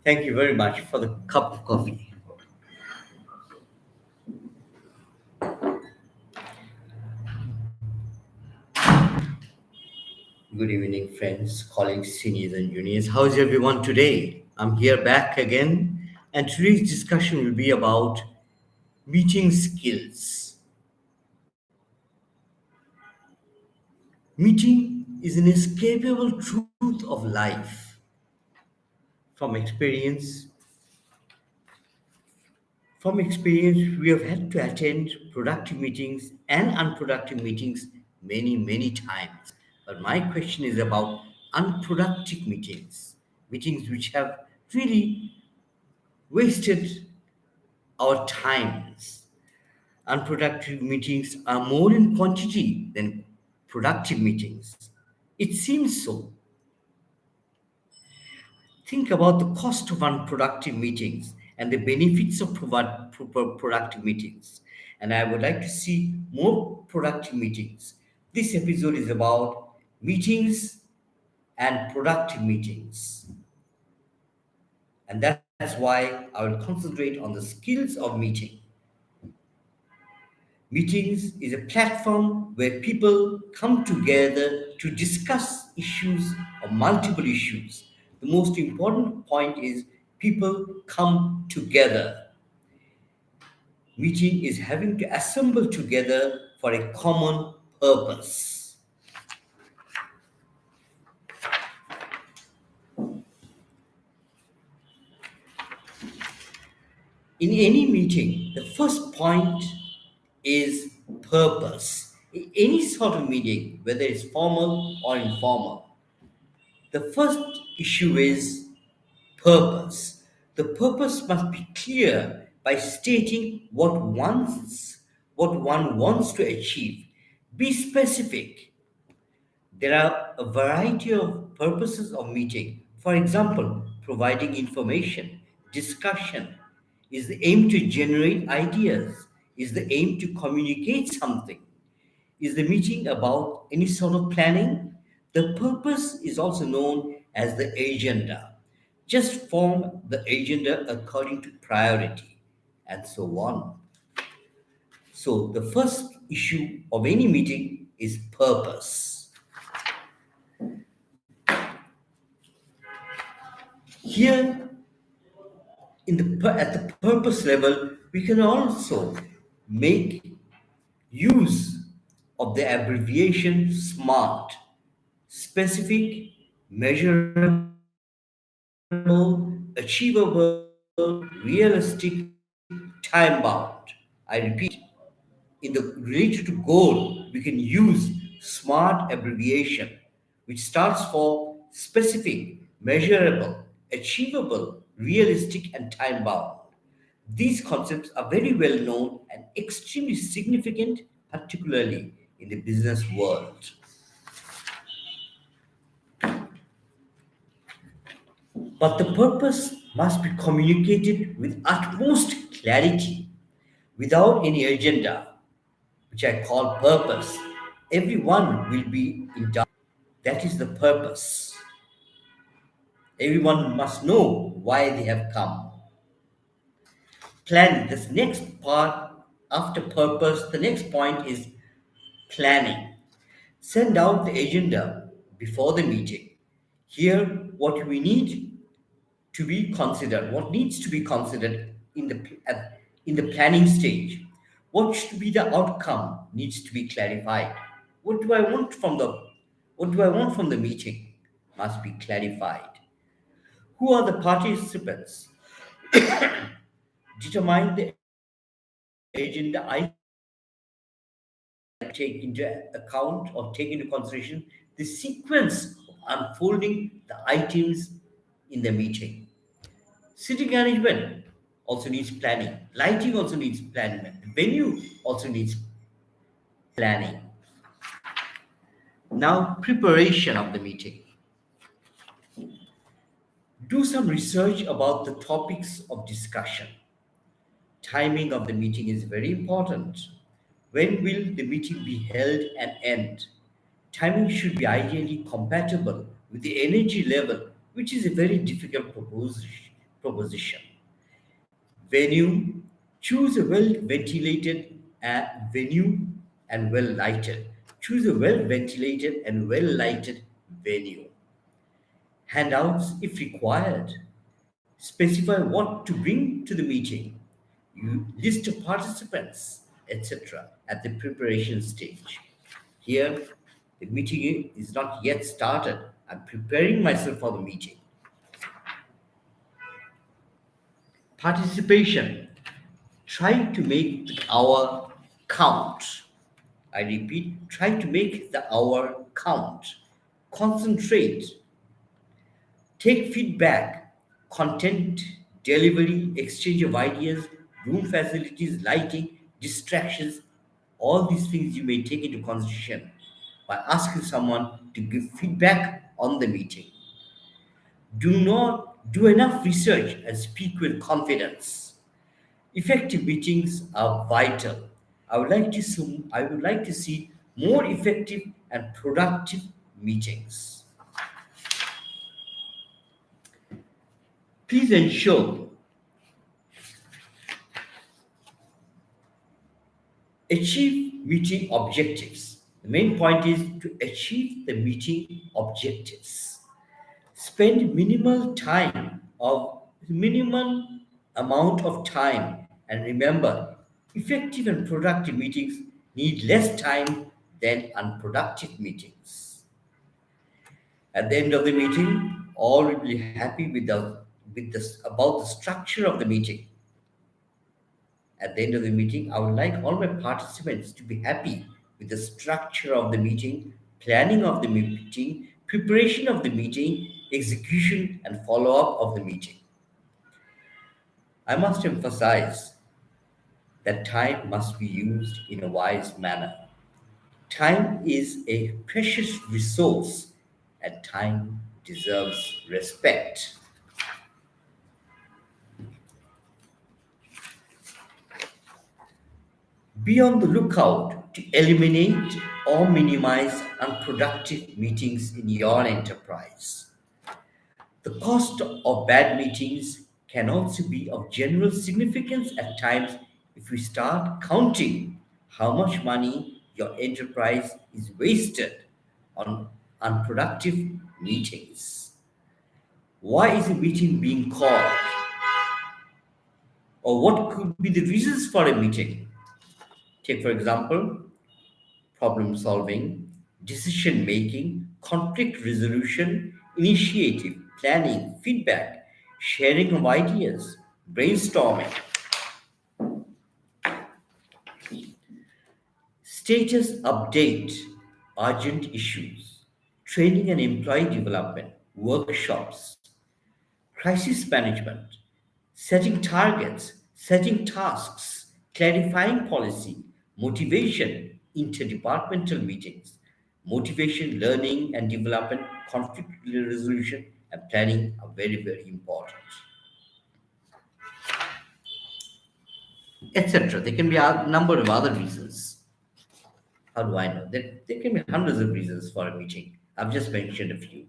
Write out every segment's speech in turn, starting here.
Thank you very much for the cup of coffee. Good evening, friends, colleagues, seniors, and juniors. How's everyone today? I'm here back again, and today's discussion will be about meeting skills. Meeting is an inescapable truth of life. From experience, from experience, we have had to attend productive meetings and unproductive meetings many times. But my question is about unproductive meetings, meetings which have really wasted our times. Unproductive meetings are more in quantity than productive meetings. It seems so. Think about the cost of unproductive meetings and the benefits of productive meetings. And I would like to see more productive meetings. This episode is about meetings and productive meetings. And that's why I will concentrate on the skills of meeting. Meetings is a platform where people come together to discuss issues or multiple issues. The most important point is people come together. Meeting is having to assemble together for a common purpose. In any meeting, the first point is purpose. In any sort of meeting, whether it's formal or informal, the first issue is purpose. The purpose must be clear by stating what one wants to achieve. Be specific. There are a variety of purposes of meeting. For example, providing information, discussion. Is the aim to generate ideas? Is the aim to communicate something? Is the meeting about any sort of planning? The purpose is also known as the agenda. Just form the agenda according to priority, and so on. So, the first issue of any meeting is purpose. Here, at the purpose level, we can also make use of the abbreviation SMART: specific, measurable, achievable, realistic, time bound. I repeat, in the related to goal, we can use SMART abbreviation, which starts for specific, measurable, achievable, realistic, and time bound. These concepts are very well known and extremely significant, particularly in the business world. But the purpose must be communicated with utmost clarity, without any agenda, which I call purpose. Everyone will be in doubt. That is the purpose. Everyone must know why they have come. Planning. This next part after purpose, the next point is planning. Send out the agenda before the meeting. Here, what needs to be considered in the planning stage. What should be the outcome needs to be clarified. What do I want from the what do I want from the meeting must be clarified. Who are the participants? Determine the agenda I take into account or take into consideration the sequence of unfolding the items in the meeting. Sitting arrangement also needs planning. Lighting also needs planning. The venue also needs planning. Now, preparation of the meeting. Do some research about the topics of discussion. Timing of the meeting is very important. When will the meeting be held and end? Timing should be ideally compatible with the energy level, which is a very difficult proposition. Venue, choose a well ventilated venue and well lighted. Choose a well ventilated and well lighted venue. Handouts if required. Specify what to bring to the meeting. You list of participants, etc. at the preparation stage. Here, the meeting is not yet started. I'm preparing myself for the meeting. Participation. Try to make the hour count. I repeat, try to make the hour count. Concentrate. Take feedback, content, delivery, exchange of ideas, room facilities, lighting, distractions. All these things you may take into consideration by asking someone to give feedback on the meeting. Do not do enough research and speak with confidence. Effective meetings are vital. I would like to see more effective and productive meetings. Please ensure achieve meeting objectives. The main point is to achieve the meeting objectives. Spend minimum amount of time, and remember, effective and productive meetings need less time than unproductive meetings. At the end of the meeting, all will be happy about the structure of the meeting. At the end of the meeting, I would like all my participants to be happy with the structure of the meeting, planning of the meeting, preparation of the meeting, execution and follow up of the meeting. I must emphasize that time must be used in a wise manner. Time is a precious resource and time deserves respect. Be on the lookout to eliminate or minimize unproductive meetings in your enterprise. The cost of bad meetings can also be of general significance at times if we start counting how much money your enterprise is wasted on unproductive meetings. Why is a meeting being called? Or what could be the reasons for a meeting? Take, for example, problem solving, decision making, conflict resolution, initiative, planning, feedback, sharing of ideas, brainstorming, status update, urgent issues, training and employee development, workshops, crisis management, setting targets, setting tasks, clarifying policy, motivation, interdepartmental meetings, motivation, learning and development, conflict resolution, and planning are very, very important, etc. There can be a number of other reasons. How do I know? There can be hundreds of reasons for a meeting. I've just mentioned a few.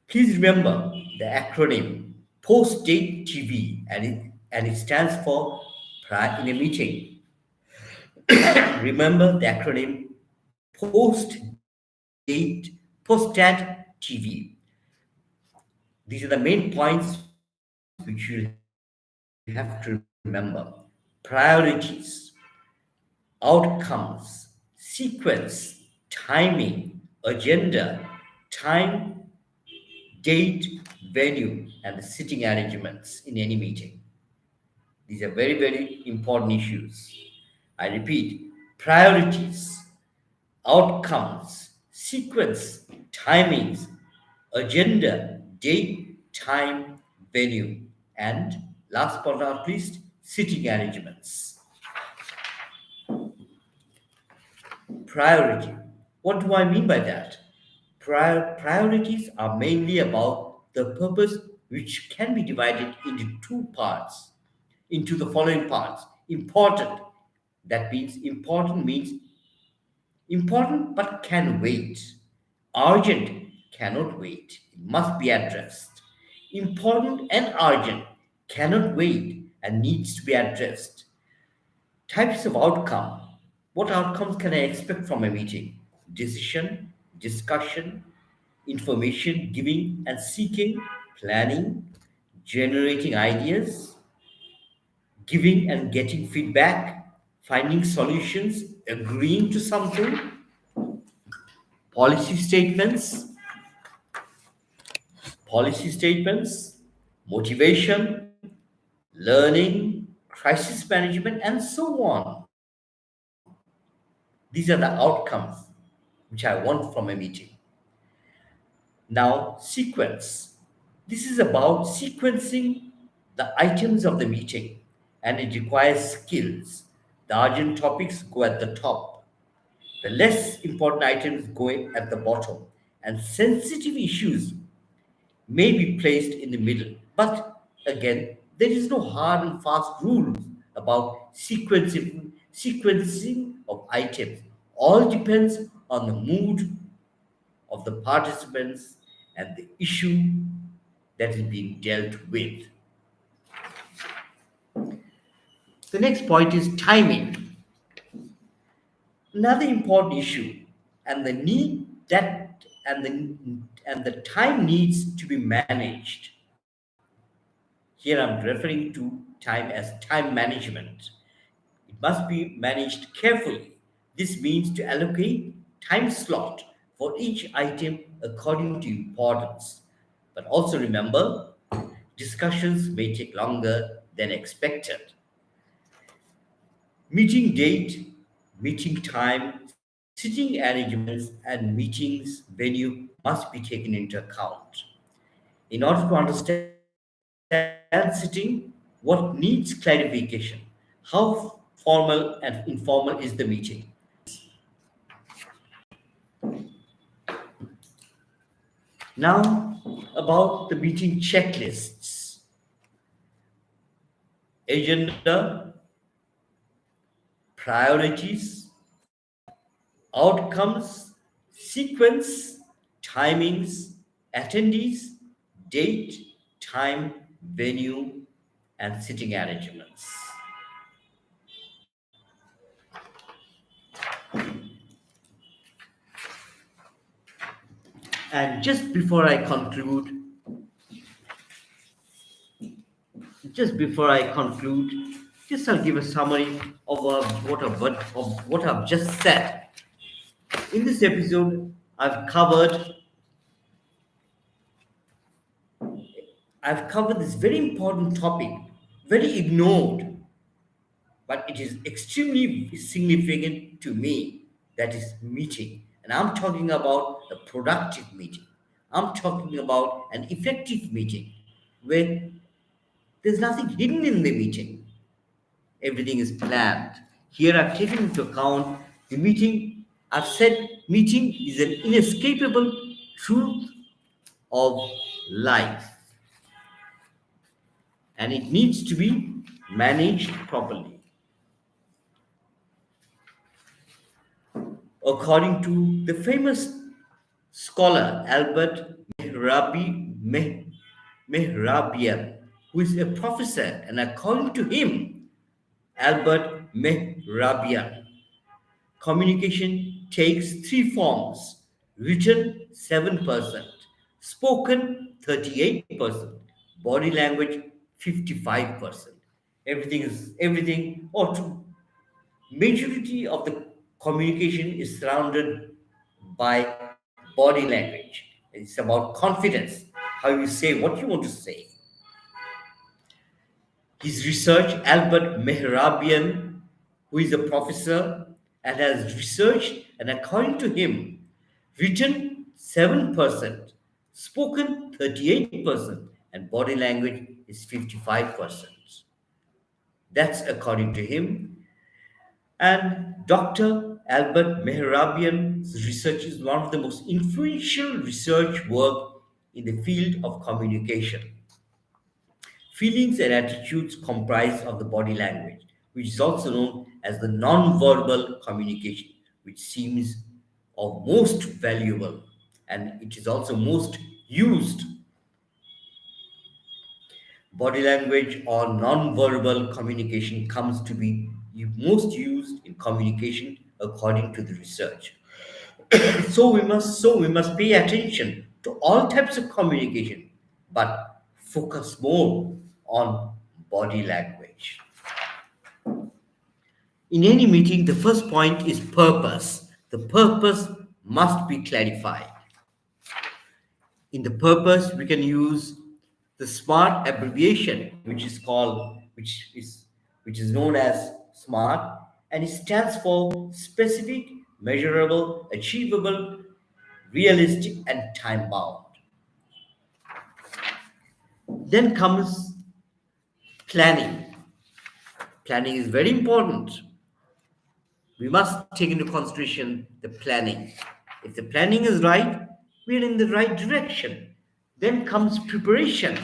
Please remember the acronym post-date TV, and it stands for in a meeting. Remember the acronym post-date TV. These are the main points which you have to remember. Priorities, outcomes, sequence, timing, agenda, time, date, venue, and the sitting arrangements in any meeting. These are very, very important issues. I repeat, priorities, outcomes, sequence, timings, agenda, date, time, venue, and last but not least, sitting arrangements. Priority. What do I mean by that? Priorities are mainly about the purpose, which can be divided into two parts, into the following parts. Important. That means important but can wait. Urgent cannot wait. It must be addressed. important and urgent, cannot wait, and needs to be addressed. Types of outcome. What outcomes can I expect from a meeting? Decision, discussion, information giving and seeking, planning, generating ideas, giving and getting feedback, finding solutions, agreeing to something, policy statements, policy statements, motivation, learning, crisis management, and so on. These are the outcomes which I want from a meeting. Now, sequence. This is about sequencing the items of the meeting, and it requires skills. The urgent topics go at the top, the less important items go at the bottom, and sensitive issues may be placed in the middle. But again, there is no hard and fast rules about sequencing of items. All depends on the mood of the participants and the issue that is being dealt with. The next point is timing. Another important issue, and the need that and the time needs to be managed. Here I'm referring to time as time management. It must be managed carefully. This means to allocate time slot for each item according to importance. But also remember, discussions may take longer than expected. Meeting date, meeting time, sitting arrangements, and meetings venue must be taken into account. In order to understand sitting, what needs clarification? How formal and informal is the meeting? Now, about the meeting checklists, agenda, priorities, outcomes, sequence, timings, attendees, date, time, venue, and sitting arrangements. And just before I conclude, just I'll give a summary of what I've just said. In this episode, I've covered this very important topic, very ignored, but it is extremely significant to me. That is meeting, and I'm talking about a productive meeting. I'm talking about an effective meeting where there's nothing hidden in the meeting. Everything is planned. Here I've taken into account the meeting. I've said meeting is an inescapable truth of life, and it needs to be managed properly. According to the famous scholar Albert Mehrabian, who is a professor, and according to him, Albert Mehrabian, communication takes three forms: written 7%, spoken 38%, body language 55%. Everything, or to majority of the communication is surrounded by body language. It's about confidence, how you say what you want to say. His research, Albert Mehrabian, who is a professor and has researched, and according to him, written 7%, spoken 38%, and body language is 55%. That's according to him. And Dr. Albert Mehrabian's research is one of the most influential research work in the field of communication. Feelings and attitudes comprise of the body language, which is also known as the non-verbal communication, which seems of most valuable, and it is also most used Body language or non-verbal communication comes to be most used in communication according to the research. So we must pay attention to all types of communication, but focus more on body language. In any meeting, the first point is purpose. The purpose must be clarified. In the purpose, we can use the SMART abbreviation, which is known as SMART, and it stands for specific, measurable, achievable, realistic, and time bound. Then comes planning. Planning is very important. We must take into consideration the planning. If the planning is right, we're in the right direction. Then comes preparation.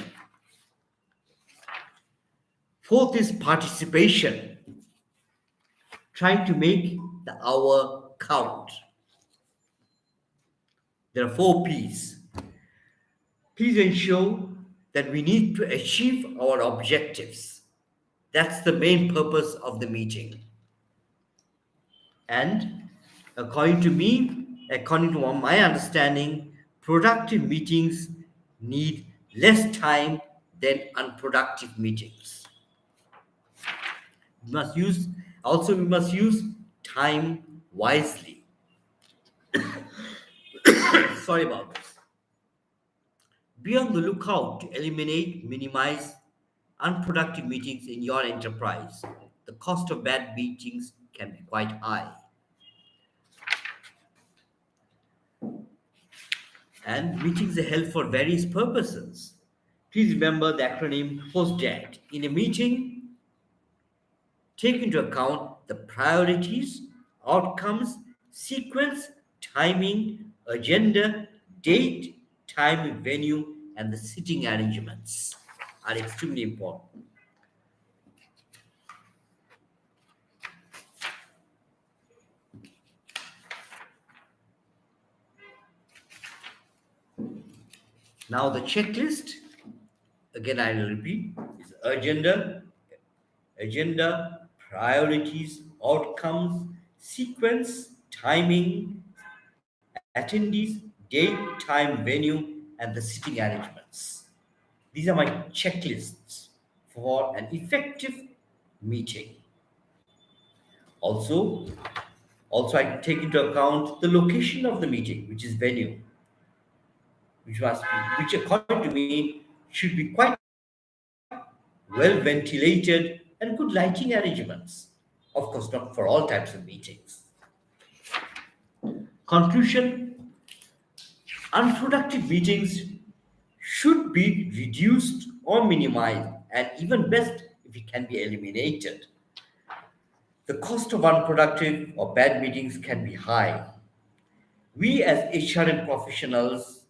Fourth is participation, trying to make the hour count. There are four P's. Please ensure that we need to achieve our objectives. That's the main purpose of the meeting. And according to my understanding, productive meetings need less time than unproductive meetings. We must use we must use time wisely. Sorry about this. Be on the lookout to minimize unproductive meetings in your enterprise. The cost of bad meetings can be quite high. And meetings are held for various purposes. Please remember the acronym HOSDAT. In a meeting, take into account the priorities, outcomes, sequence, timing, agenda, date, time, venue, and the sitting arrangements are extremely important. Now the checklist, again I will repeat, is agenda, priorities, outcomes, sequence, timing, attendees, date, time, venue, and the sitting arrangements. These are my checklists for an effective meeting. Also, I take into account the location of the meeting, which is venue, which according to me should be quite well ventilated and good lighting arrangements. Of course, not for all types of meetings. Conclusion: unproductive meetings should be reduced or minimized, and even best if it can be eliminated. The cost of unproductive or bad meetings can be high. We as HRM professionals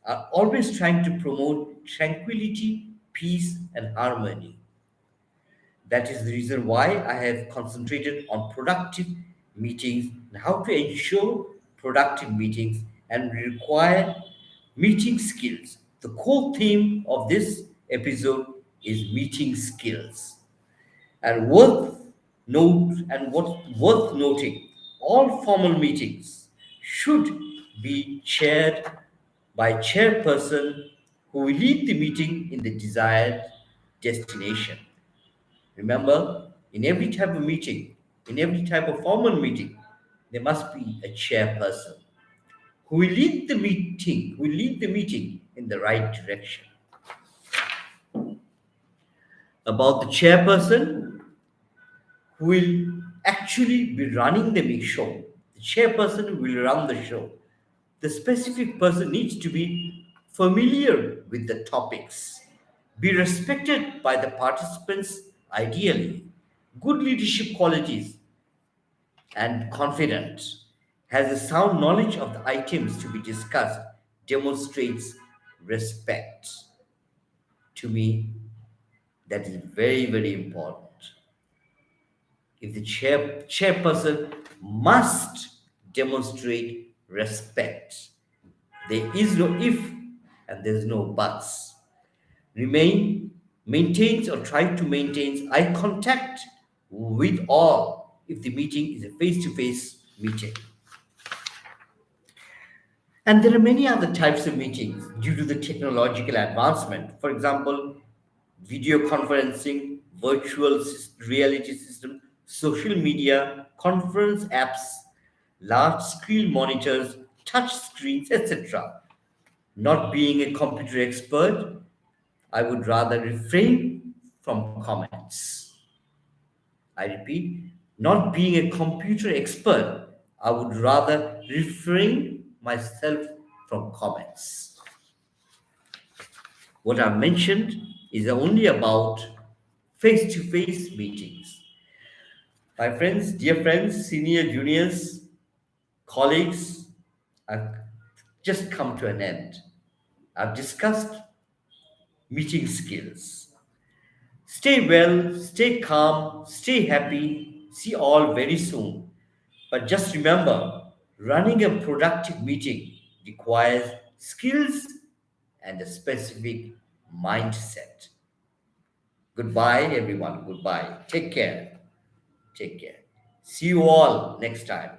are always trying to promote tranquility, peace, and harmony. That is the reason why I have concentrated on productive meetings and how to ensure productive meetings, and require meeting skills. The core theme of this episode is meeting skills. And what's worth noting, all formal meetings should be chaired by chairperson who will lead the meeting in the desired destination. Remember, in every type of meeting, in every type of formal meeting, there must be a chairperson who will lead the meeting in the right direction. About the chairperson who will actually be running the show. The chairperson will run the show. The specific person needs to be familiar with the topics, be respected by the participants ideally, good leadership qualities, and confident, has a sound knowledge of the items to be discussed, demonstrates respect. To me, that is very, very important. If the chairperson must demonstrate respect, there is no if and there's no buts. Remain maintains or try to maintain eye contact with all if the meeting is a face-to-face meeting. And there are many other types of meetings due to the technological advancement. For example, video conferencing, reality system, social media, conference apps, large screen monitors, touch screens, etc. Not being a computer expert, I would rather refrain from comments. I repeat, not being a computer expert, I would rather refrain myself from comments. What I've mentioned is only about face to face meetings. My friends, dear friends, senior, juniors, colleagues, I've just come to an end. I've discussed meeting skills. Stay well, stay calm, stay happy. See you all very soon. But just remember, running a productive meeting requires skills and a specific mindset. Goodbye, everyone. Goodbye. Take care. Take care. See you all next time.